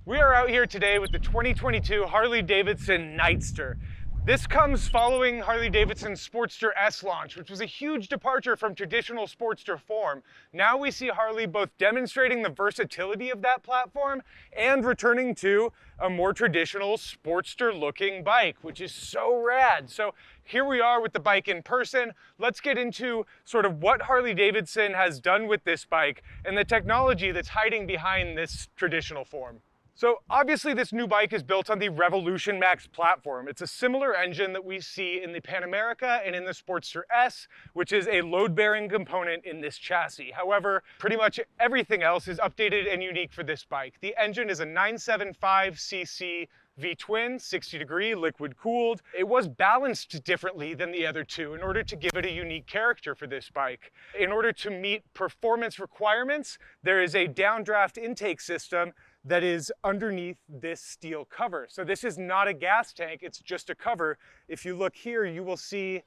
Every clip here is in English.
We are out here today with the 2022 Harley-Davidson Nightster. This comes following Harley-Davidson's Sportster S launch, which was a huge departure from traditional Sportster form. Now we see Harley both demonstrating the versatility of that platform and returning to a more traditional Sportster-looking bike, which is so rad. So here we are with the bike in person. Let's get into sort of what Harley-Davidson has done with this bike and the technology that's hiding behind this traditional form. So obviously this new bike is built on the Revolution Max platform. It's a similar engine that we see in the Pan America and in the Sportster S, which is a load-bearing component in this chassis. However, pretty much everything else is updated and unique for this bike. The engine is a 975cc V-twin, 60-degree, liquid-cooled. It was balanced differently than the other two in order to give it a unique character for this bike. In order to meet performance requirements, there is a downdraft intake system that is underneath this steel cover. So this is not a gas tank, it's just a cover. If you look here, you will see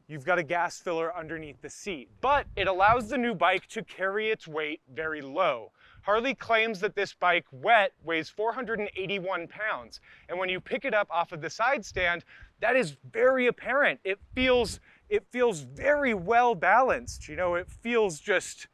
you've got a gas filler underneath the seat. But it allows the new bike to carry its weight very low. Harley claims that this bike wet weighs 481 pounds. And when you pick it up off of the side stand, that is very apparent. It feels very well balanced. You know, it feels just,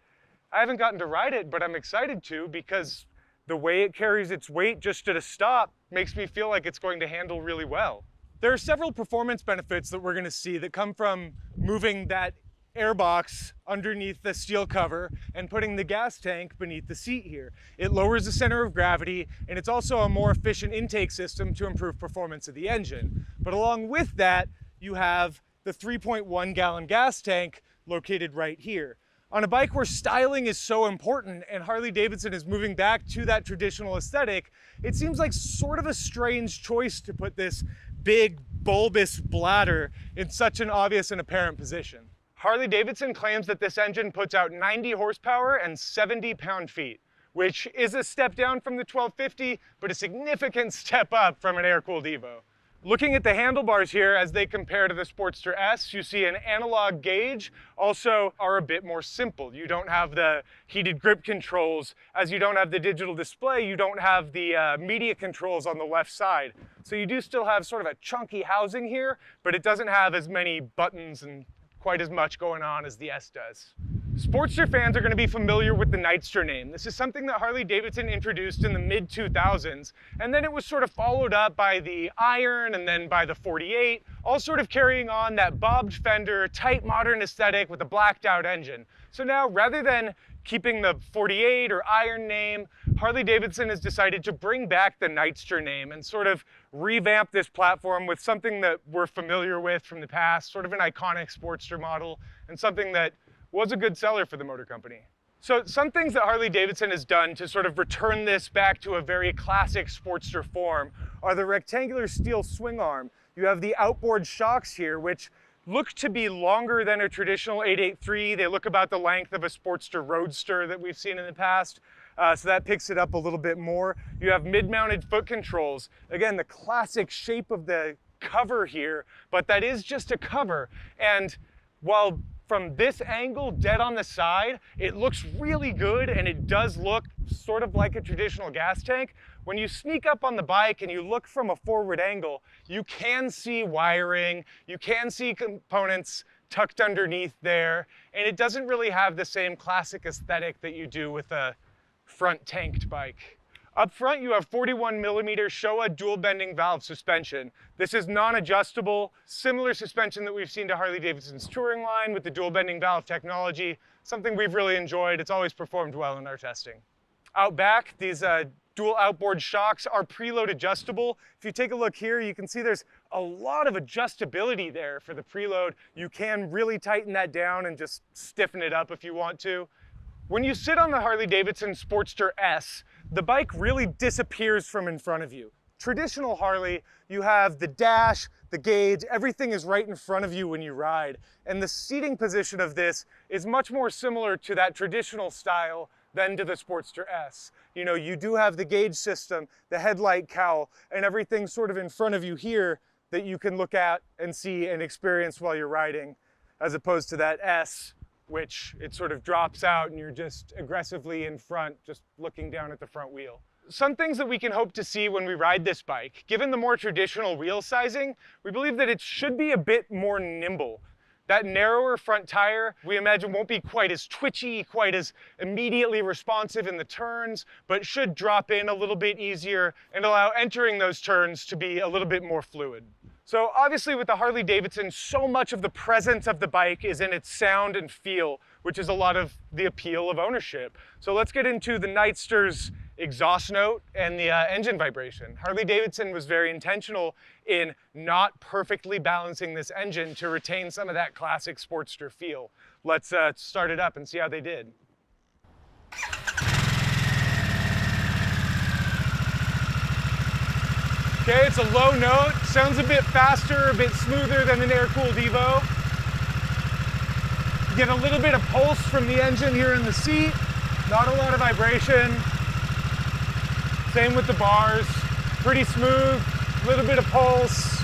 I haven't gotten to ride it, but I'm excited to because the way it carries its weight just at a stop makes me feel like it's going to handle really well. There are several performance benefits that we're going to see that come from moving that airbox underneath the steel cover and putting the gas tank beneath the seat here. It lowers the center of gravity, and it's also a more efficient intake system to improve performance of the engine. But along with that, you have the 3.1 gallon gas tank located right here. On a bike where styling is so important and Harley-Davidson is moving back to that traditional aesthetic, it seems like sort of a strange choice to put this big bulbous bladder in such an obvious and apparent position. Harley-Davidson claims that this engine puts out 90 horsepower and 70 pound-feet, which is a step down from the 1250, but a significant step up from an air-cooled Evo. Looking at the handlebars here as they compare to the Sportster S, you see an analog gauge also are a bit more simple. You don't have the heated grip controls. As you don't have the digital display, you don't have the media controls on the left side. So you do still have sort of a chunky housing here, but it doesn't have as many buttons and quite as much going on as the S does. Sportster fans are going to be familiar with the Nightster name. This is something that Harley-Davidson introduced in the mid-2000s, and then it was sort of followed up by the Iron and then by the 48, all sort of carrying on that bobbed fender, tight modern aesthetic with a blacked out engine. So now, rather than keeping the 48 or Iron name, Harley-Davidson has decided to bring back the Nightster name and sort of revamp this platform with something that we're familiar with from the past, sort of an iconic Sportster model, and something that was a good seller for the motor company. So some things that Harley-Davidson has done to sort of return this back to a very classic Sportster form are the rectangular steel swing arm. You have the outboard shocks here, which look to be longer than a traditional 883. They look about the length of a Sportster Roadster that we've seen in the past. So that picks it up a little bit more. You have mid-mounted foot controls. Again, the classic shape of the cover here, but that is just a cover. And while from this angle, dead on the side, it looks really good and it does look sort of like a traditional gas tank. When you sneak up on the bike and you look from a forward angle, you can see wiring, you can see components tucked underneath there, and it doesn't really have the same classic aesthetic that you do with a front tanked bike. Up front, you have 41 millimeter Showa dual bending valve suspension. This is non-adjustable, similar suspension that we've seen to Harley-Davidson's touring line with the dual bending valve technology, something we've really enjoyed. It's always performed well in our testing. Out back, these dual outboard shocks are preload adjustable. If you take a look here, you can see there's a lot of adjustability there for the preload. You can really tighten that down and just stiffen it up if you want to. When you sit on the Harley-Davidson Sportster S, the bike really disappears from in front of you. Traditional Harley, you have the dash, the gauge, everything is right in front of you when you ride. And the seating position of this is much more similar to that traditional style than to the Sportster S. You know, you do have the gauge system, the headlight cowl, and everything sort of in front of you here that you can look at and see and experience while you're riding, as opposed to that S, which it sort of drops out and you're just aggressively in front, just looking down at the front wheel. some things that we can hope to see when we ride this bike. Given the more traditional wheel sizing, we believe that it should be a bit more nimble. That narrower front tire, we imagine, won't be quite as twitchy, quite as immediately responsive in the turns, but should drop in a little bit easier and allow entering those turns to be a little bit more fluid. So obviously with the Harley Davidson, so much of the presence of the bike is in its sound and feel, which is a lot of the appeal of ownership. So let's get into the Nightster's exhaust note and the engine vibration. Harley Davidson was very intentional in not perfectly balancing this engine to retain some of that classic Sportster feel. Let's start it up and see how they did. Okay, it's a low note, sounds a bit faster, a bit smoother than an air-cooled Evo. You get a little bit of pulse from the engine here in the seat, not a lot of vibration. Same with the bars, pretty smooth, a little bit of pulse.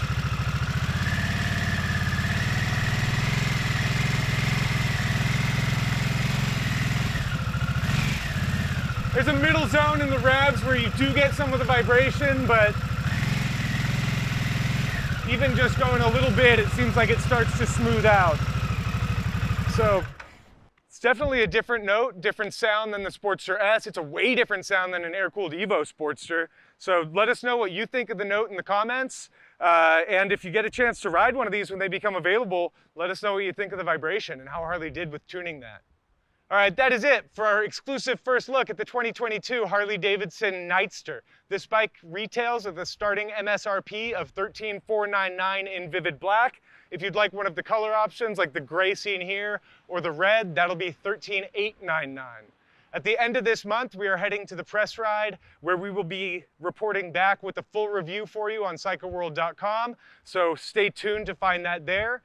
There's a middle zone in the revs where you do get some of the vibration, but even just going a little bit, it seems like it starts to smooth out. So it's definitely a different note, different sound than the Sportster S. It's a way different sound than an air-cooled Evo Sportster. So let us know what you think of the note in the comments. And if you get a chance to ride one of these when they become available, let us know what you think of the vibration and how Harley did with tuning that. All right, that is it for our exclusive first look at the 2022 Harley-Davidson Nightster. This bike retails at the starting MSRP of $13,499 in vivid black. If you'd like one of the color options, like the gray seen here, or the red, that'll be $13,899. At the end of this month, we are heading to the press ride, where we will be reporting back with a full review for you on cycleworld.com, so stay tuned to find that there.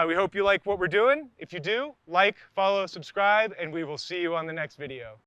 We hope you like what we're doing. If you do, like, follow, subscribe, and we will see you on the next video.